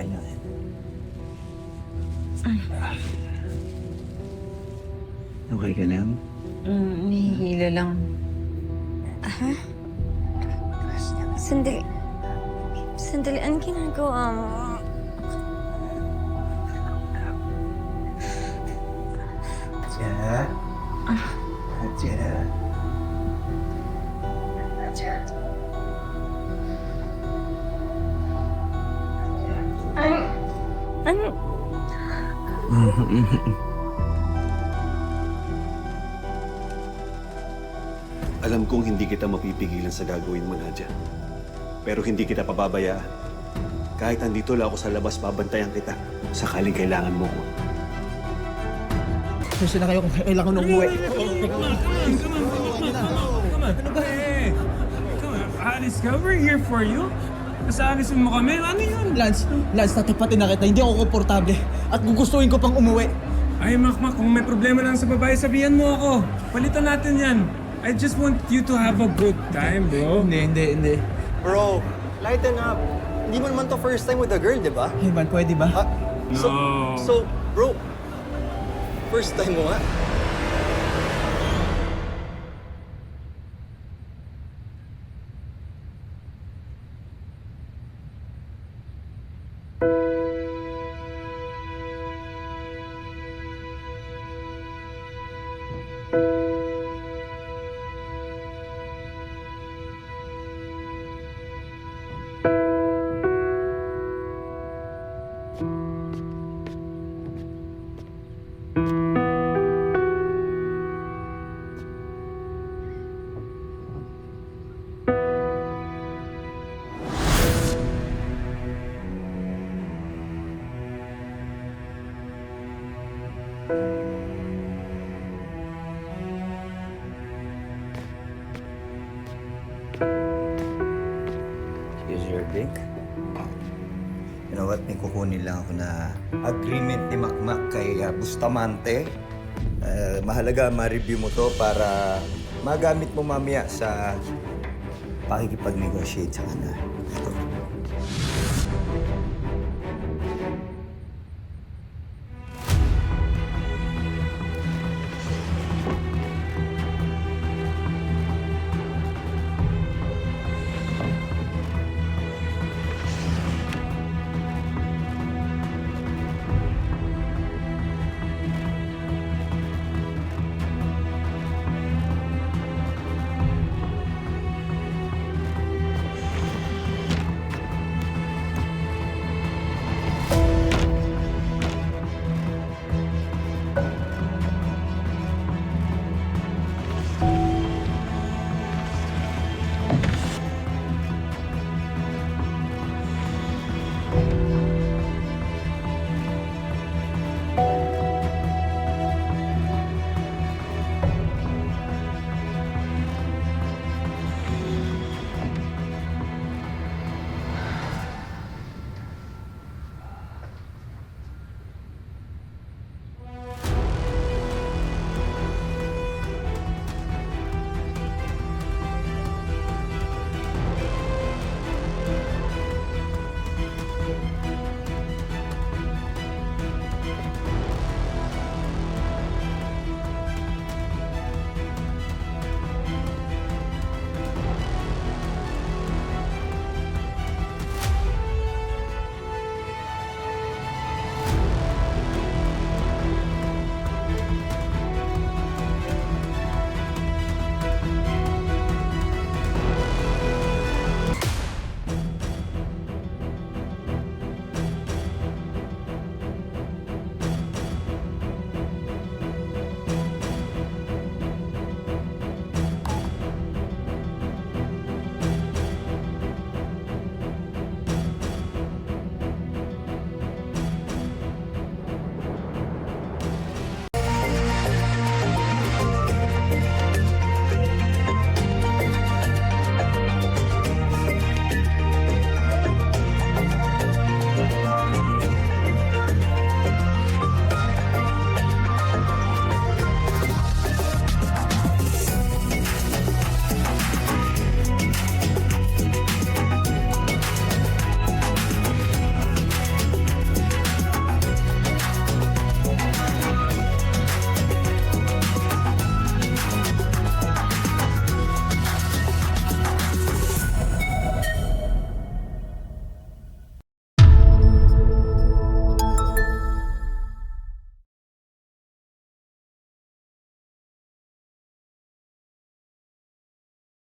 Okay lang yan. Okay ka lang? Nahihila lang. Sandali. Sandali, anong ginagawa mo? Adya? Adya? Adya? Ano? Alam kong hindi kita mapipigilan sa gagawin mo, Nadia. Pero hindi kita pababayaan. Kahit andito lang ako sa labas, babantayan kita. Sakaling kailangan mo ko. Susi na kayo kung kailangan nung umuwi. Come on. Ano ba eh? Come on. Alice ka, we're here for you. Kasalisin mo kami. Ano yun? Lance, tatapatin na kita. Hindi ako komportable. At gugustuhin ko pang umuwi. Ay, Makmak, kung may problema lang sa babae, sabihan mo ako. Palitan natin yan. I just want you to have a good time, bro. Hindi. Bro, lighten up. Hindi mo naman to first time with a girl, di ba? Hey man, pwede ba? No. So, bro, first time mo nga? Here's your drink. You know what? May kukunin lang ako na agreement ni Makmak kay Bustamante. Mahalaga ma-review mo to para magamit mo mamaya sa pakikipag-negotiate sa kanya.